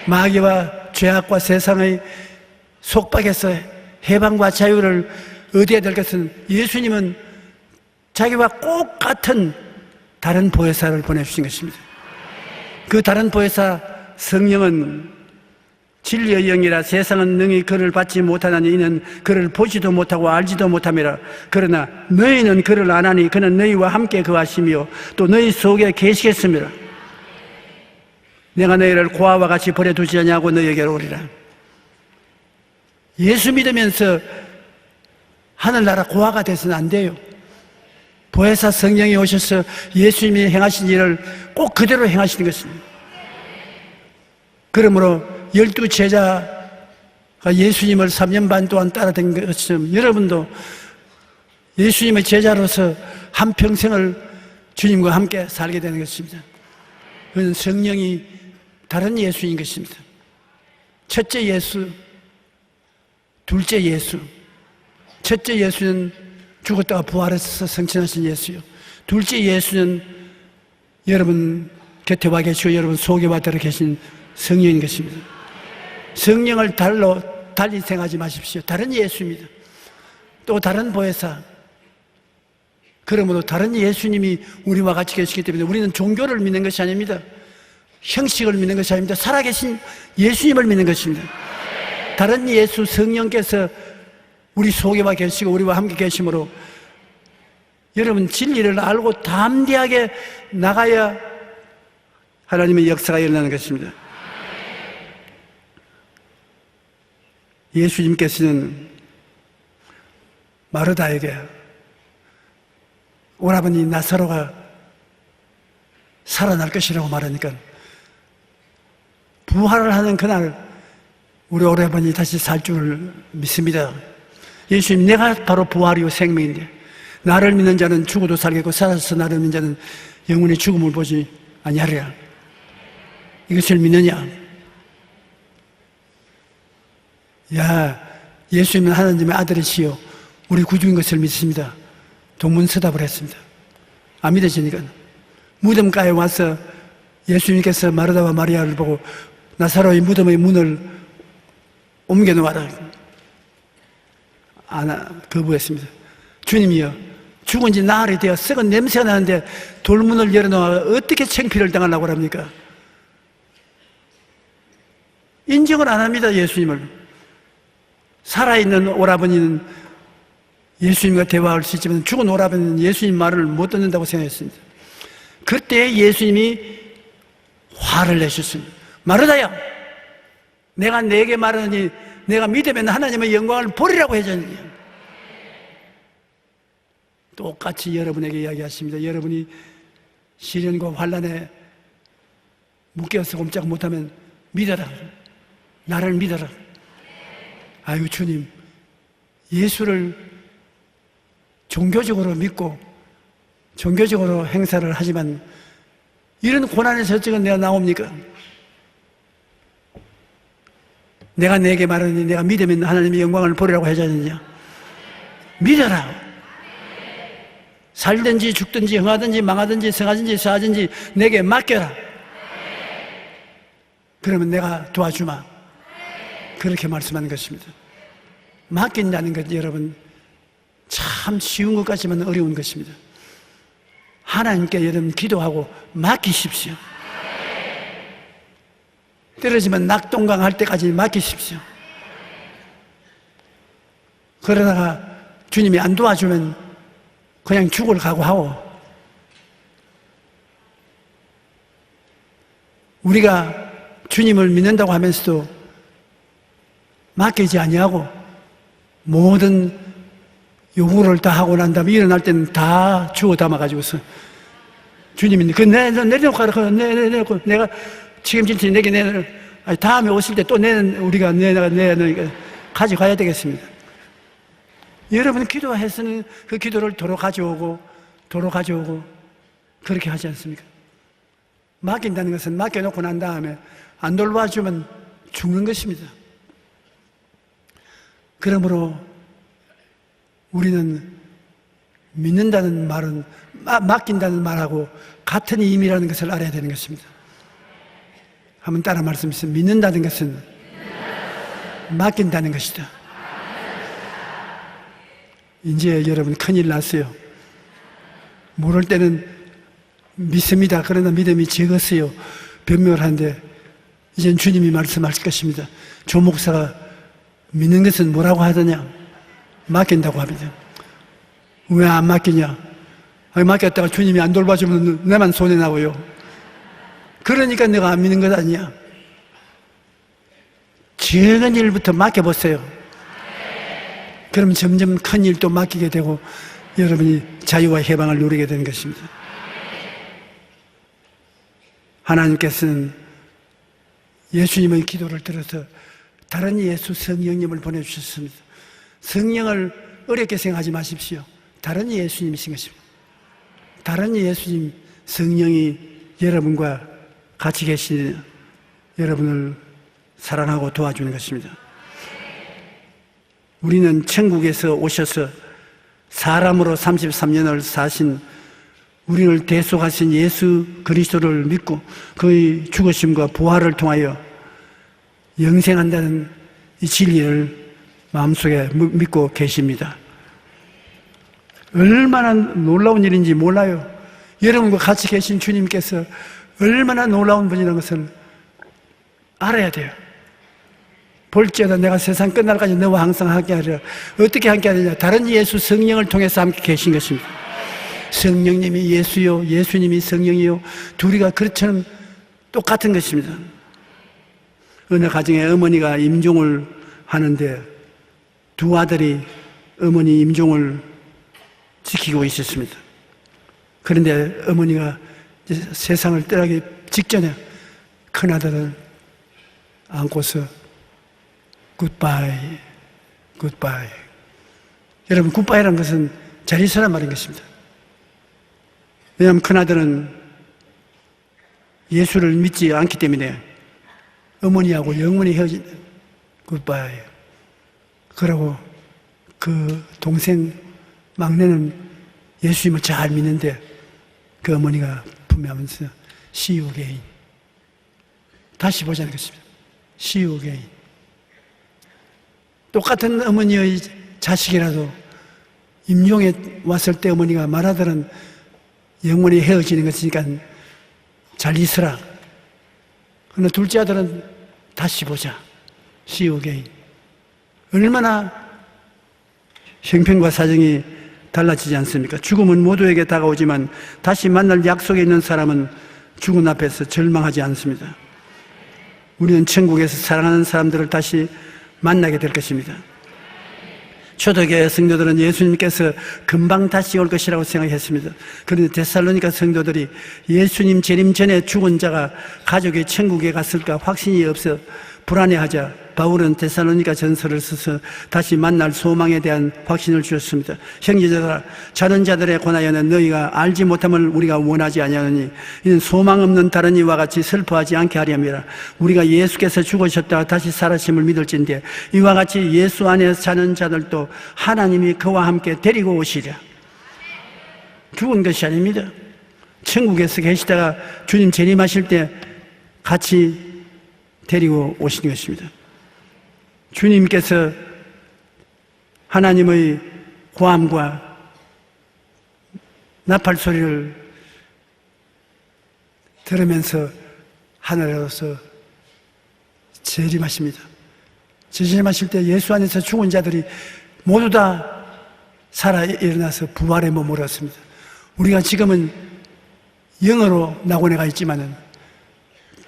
마귀와 죄악과 세상의 속박에서 해방과 자유를 얻어야 될 것은 예수님은 자기와 꼭 같은 다른 보혜사를 보내주신 것입니다. 그 다른 보혜사 성령은 진리의 영이라 세상은 능히 그를 받지 못하나니 이는 그를 보지도 못하고 알지도 못함이라. 그러나 너희는 그를 아나니 그는 너희와 함께 거하시며 또 너희 속에 계시겠습니다. 내가 너희를 고아와 같이 버려두지 않냐고 너희에게로 오리라. 예수 믿으면서 하늘나라 고아가 돼서는 안 돼요. 보혜사 성령이 오셔서 예수님이 행하신 일을 꼭 그대로 행하시는 것입니다. 그러므로 12 제자가 예수님을 3년 반 동안 따라다닌 것처럼 여러분도 예수님의 제자로서 한평생을 주님과 함께 살게 되는 것입니다. 그건 성령이 다른 예수인 것입니다. 첫째 예수, 둘째 예수. 첫째 예수는 죽었다가 부활해서 성천하신 예수요. 둘째 예수는 여러분 곁에 와 계시고 여러분 속에 와 들어 계신 성령인 것입니다. 성령을 달리 생각하지 마십시오. 다른 예수입니다. 또 다른 보혜사. 그러므로 다른 예수님이 우리와 같이 계시기 때문에 우리는 종교를 믿는 것이 아닙니다. 형식을 믿는 것이 아닙니다. 살아계신 예수님을 믿는 것입니다. 다른 예수 성령께서 우리 속에 와 계시고 우리와 함께 계시므로 여러분 진리를 알고 담대하게 나가야 하나님의 역사가 일어나는 것입니다. 예수님께서는 마르다에게 오라버니 나사로가 살아날 것이라고 말하니까 부활을 하는 그날 우리 오라버니 다시 살 줄을 믿습니다. 예수님, 내가 바로 부활이요 생명인데 나를 믿는 자는 죽어도 살겠고 살아서 나를 믿는 자는 영원히 죽음을 보지 아니하리라. 이것을 믿느냐? 야, 예수님은 하나님의 아들이시요 우리 구주인 것을 믿습니다. 동문서답을 했습니다. 안 믿어지니까 무덤가에 와서 예수님께서 마르다와 마리아를 보고 나사로의 무덤의 문을 옮겨놓아라. 거부했습니다. 주님이여, 죽은 지 나흘이 되어 썩은 냄새가 나는데 돌문을 열어놓아 어떻게 창피를 당하려고 합니까? 인정을 안 합니다, 예수님을. 살아있는 오라버니는 예수님과 대화할 수 있지만 죽은 오라버니는 예수님 말을 못 듣는다고 생각했습니다. 그때 예수님이 화를 내셨습니다. 마르다야, 내가 네게 말하니 내가 믿으면 하나님의 영광을 보리라고 하잖니. 똑같이 여러분에게 이야기하십니다. 여러분이 시련과 환난에 묶여서 꼼짝 못하면 믿어라. 나를 믿어라. 아유, 주님, 예수를 종교적으로 믿고 종교적으로 행사를 하지만 이런 고난에서 어찌가 내가 나옵니까? 내가 내게 말하니 내가 믿으면 하나님의 영광을 보리라고 하지 않느냐? 믿어라. 살든지 죽든지 흥하든지 망하든지 성하든지 사하든지 내게 맡겨라. 그러면 내가 도와주마. 그렇게 말씀하는 것입니다. 맡긴다는 것, 여러분, 참 쉬운 것 같지만 어려운 것입니다. 하나님께 여러분 기도하고 맡기십시오. 떨어지면 낙동강 할 때까지 맡기십시오. 그러다가 주님이 안 도와주면 그냥 죽을 각오하고, 우리가 주님을 믿는다고 하면서도 맡기지 아니하고 모든 요구를 다 하고 난 다음에 일어날 때는 다 주워 담아가지고서 주님이 내려놓고 가라. 내려놓고 내가 책임질 테니 내게 내놔. 다음에 오실 때 또 우리가 내가 가져가야 되겠습니다. 여러분 기도해서는 그 기도를 도로 가져오고 그렇게 하지 않습니까? 맡긴다는 것은 맡겨놓고 난 다음에 안 돌봐주면 죽는 것입니다. 그러므로 우리는 믿는다는 말은 맡긴다는 말하고 같은 의미라는 것을 알아야 되는 것입니다. 한번 따라 말씀하세요. 믿는다는 것은 맡긴다는 것이다. 이제 여러분 큰일 났어요. 모를 때는 믿습니다. 그러나 믿음이 적었어요. 변명하는데 이젠 주님이 말씀하실 것입니다. 조 목사가 믿는 것은 뭐라고 하더냐? 맡긴다고 합니다. 왜 안 맡기냐? 맡겼다가 주님이 안 돌봐주면 내만 손해나고요. 그러니까 내가 안 믿는 것 아니야. 작은 일부터 맡겨보세요. 그럼 점점 큰 일도 맡기게 되고 여러분이 자유와 해방을 누리게 되는 것입니다. 하나님께서는 예수님의 기도를 들어서 다른 예수 성령님을 보내주셨습니다. 성령을 어렵게 생각하지 마십시오. 다른 예수님이신 것입니다. 다른 예수님 성령이 여러분과 같이 계신 여러분을 사랑하고 도와주는 것입니다. 우리는 천국에서 오셔서 사람으로 33년을 사신 우리를 대속하신 예수 그리스도를 믿고 그의 죽으심과 부활을 통하여 영생한다는 이 진리를 마음속에 믿고 계십니다. 얼마나 놀라운 일인지 몰라요. 여러분과 같이 계신 주님께서 얼마나 놀라운 분이라는 것을 알아야 돼요. 볼지어다 내가 세상 끝날까지 너와 항상 함께하리라. 어떻게 함께하느냐? 다른 예수 성령을 통해서 함께 계신 것입니다. 성령님이 예수요, 예수님이 성령이요, 둘이가 그렇처럼 똑같은 것입니다. 어느 가정에 어머니가 임종을 하는데 두 아들이 어머니 임종을 지키고 있었습니다. 그런데 어머니가 이제 세상을 떠나기 직전에 큰아들을 안고서 굿바이, 굿바이. 여러분, 굿바이라는 것은 잘 있으란 말인 것입니다. 왜냐하면 큰아들은 예수를 믿지 않기 때문에 어머니하고 영원히 헤어진 굿바이. 그러고 그 동생 막내는 예수님을 잘 믿는데 그 어머니가 분명하면서 See you again. 다시 보자는 것입니다. See you again. 똑같은 어머니의 자식이라도 임종에 왔을 때 어머니가 말하더는 영원히 헤어지는 것이니까 잘 있으라. 그러나 둘째 아들은 다시 보자. See you again. 얼마나 형편과 사정이 달라지지 않습니까? 죽음은 모두에게 다가오지만 다시 만날 약속에 있는 사람은 죽음 앞에서 절망하지 않습니다. 우리는 천국에서 사랑하는 사람들을 다시 만나게 될 것입니다. 초대교회 성도들은 예수님께서 금방 다시 올 것이라고 생각했습니다. 그런데 데살로니가 성도들이 예수님 재림 전에 죽은 자가 가족이 천국에 갔을까 확신이 없어 불안해하자 바울은 데살로니가 전서를 써서 다시 만날 소망에 대한 확신을 주었습니다. 형제들아, 자는 자들에 관하여는 너희가 알지 못함을 우리가 원하지 아니하노니 이는 소망 없는 다른 이와 같이 슬퍼하지 않게 하렴이라. 우리가 예수께서 죽으셨다가 다시 살아심을 믿을진데 이와 같이 예수 안에 사는 자들도 하나님이 그와 함께 데리고 오시랴. 죽은 것이 아닙니다. 천국에서 계시다가 주님 재림하실 때 같이 데리고 오시는 것입니다. 주님께서 하나님의 고함과 나팔 소리를 들으면서 하늘에서 재림하십니다. 재림하실 때 예수 안에서 죽은 자들이 모두 다 살아 일어나서 부활의 몸을 얻습니다. 우리가 지금은 영으로 낙원에 가 있지만은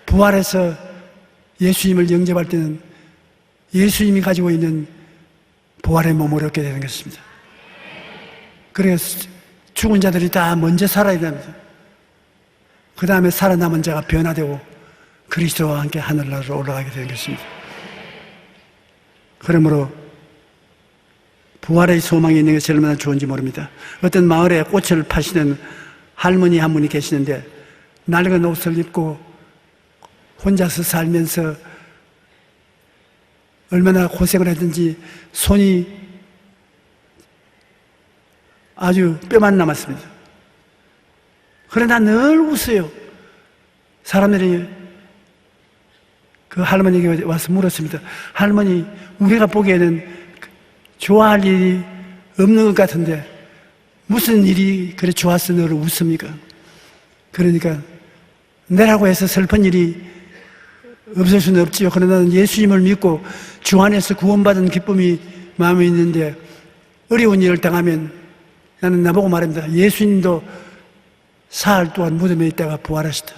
부활해서 예수님을 영접할 때는 예수님이 가지고 있는 부활의 몸을 얻게 되는 것입니다. 그래서 죽은 자들이 다 먼저 살아야 됩니다. 그 다음에 살아남은 자가 변화되고 그리스도와 함께 하늘나라로 올라가게 되는 것입니다. 그러므로 부활의 소망이 있는 것이 얼마나 좋은지 모릅니다. 어떤 마을에 꽃을 파시는 할머니 한 분이 계시는데 낡은 옷을 입고 혼자서 살면서 얼마나 고생을 했든지 손이 아주 뼈만 남았습니다. 그러나 늘 웃어요. 사람들이 그 할머니에게 와서 물었습니다. 할머니, 우리가 보기에는 좋아할 일이 없는 것 같은데 무슨 일이 그래 좋아서 너를 웃습니까? 그러니까 내라고 해서 슬픈 일이 없을 수는 없지요. 그러나 나는 예수님을 믿고 주 안에서 구원받은 기쁨이 마음에 있는데 어려운 일을 당하면 나는 나보고 말합니다. 예수님도 사흘 동안 무덤에 있다가 부활하시다.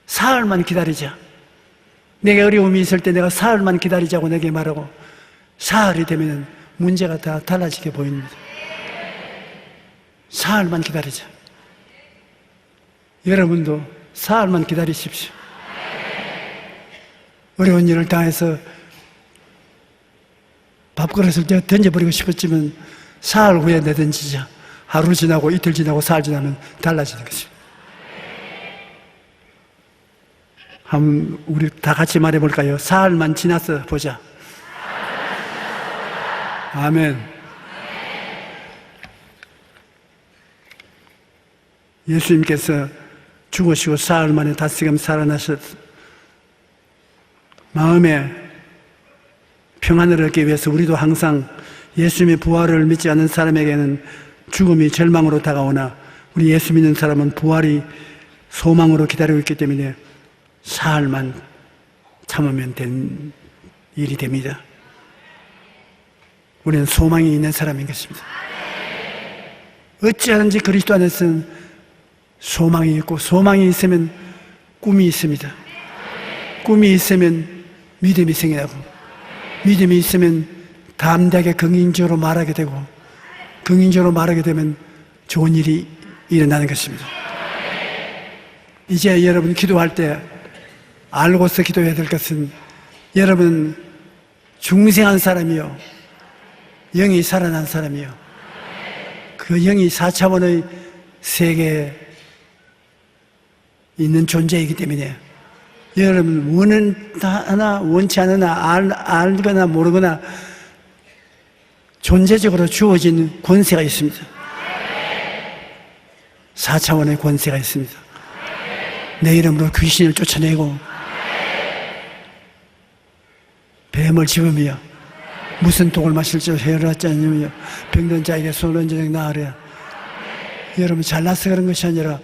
사흘만 기다리자. 내게 어려움이 있을 때 내가 사흘만 기다리자고 내게 말하고 사흘이 되면 문제가 다 달라지게 보입니다. 사흘만 기다리자. 여러분도 사흘만 기다리십시오. 어려운 일을 당해서 밥그릇을 던져버리고 싶었지만 사흘 후에 내던지자. 하루 지나고 이틀 지나고 사흘 지나면 달라지는 것입니다. 한번 우리 다 같이 말해볼까요? 사흘만 지나서 보자. 아멘. 예수님께서 죽으시고 사흘 만에 다시금 살아나셨 마음에 평안을 얻기 위해서 우리도 항상 예수님의 부활을 믿지 않는 사람에게는 죽음이 절망으로 다가오나 우리 예수 믿는 사람은 부활이 소망으로 기다리고 있기 때문에 사흘만 참으면 된 일이 됩니다. 우리는 소망이 있는 사람인 것입니다. 어찌하든지 그리스도 안에서는 소망이 있고 소망이 있으면 꿈이 있습니다. 꿈이 있으면 믿음이 생겨나고 믿음이 있으면 담대하게 긍정적으로 말하게 되고 긍정적으로 말하게 되면 좋은 일이 일어나는 것입니다. 이제 여러분 기도할 때 알고서 기도해야 될 것은 여러분 중생한 사람이요 영이 살아난 사람이요 그 영이 4차원의 세계에 있는 존재이기 때문에 여러분 원하나 원치 않으나 알거나 모르거나 존재적으로 주어진 권세가 있습니다. 4차원의 권세가 있습니다. 내 이름으로 귀신을 쫓아내고 뱀을 집으며 무슨 독을 마실지로 헤어나지 않으며 병든 자에게 손을 얹어 나으랴. 여러분 잘나서 그런 것이 아니라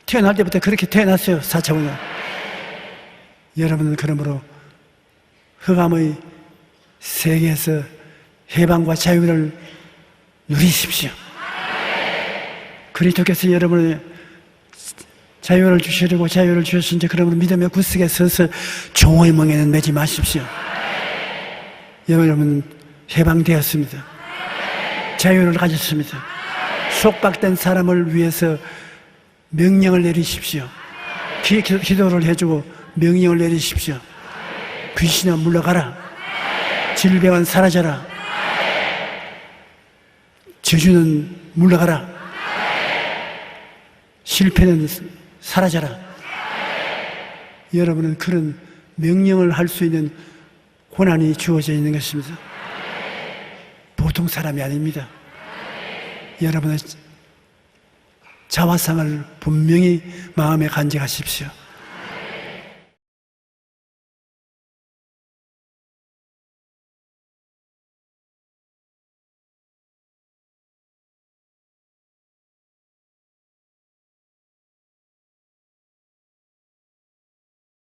태어날 때부터 그렇게 태어났어요. 4차원은. 여러분은 그러므로 흑암의 세계에서 해방과 자유를 누리십시오. 그리스도께서 여러분의 자유를 주시려고 자유를 주셨으니 그러므로 믿음의 구석에 서서 종의 멍에는 매지 마십시오. 여러분 해방되었습니다. 자유를 가졌습니다. 속박된 사람을 위해서 명령을 내리십시오. 기도를 해주고 명령을 내리십시오. 귀신아 물러가라. 질병은 사라져라. 저주는 물러가라. 실패는 사라져라. 여러분은 그런 명령을 할 수 있는 권한이 주어져 있는 것입니다. 보통 사람이 아닙니다. 여러분의 자화상을 분명히 마음에 간직하십시오.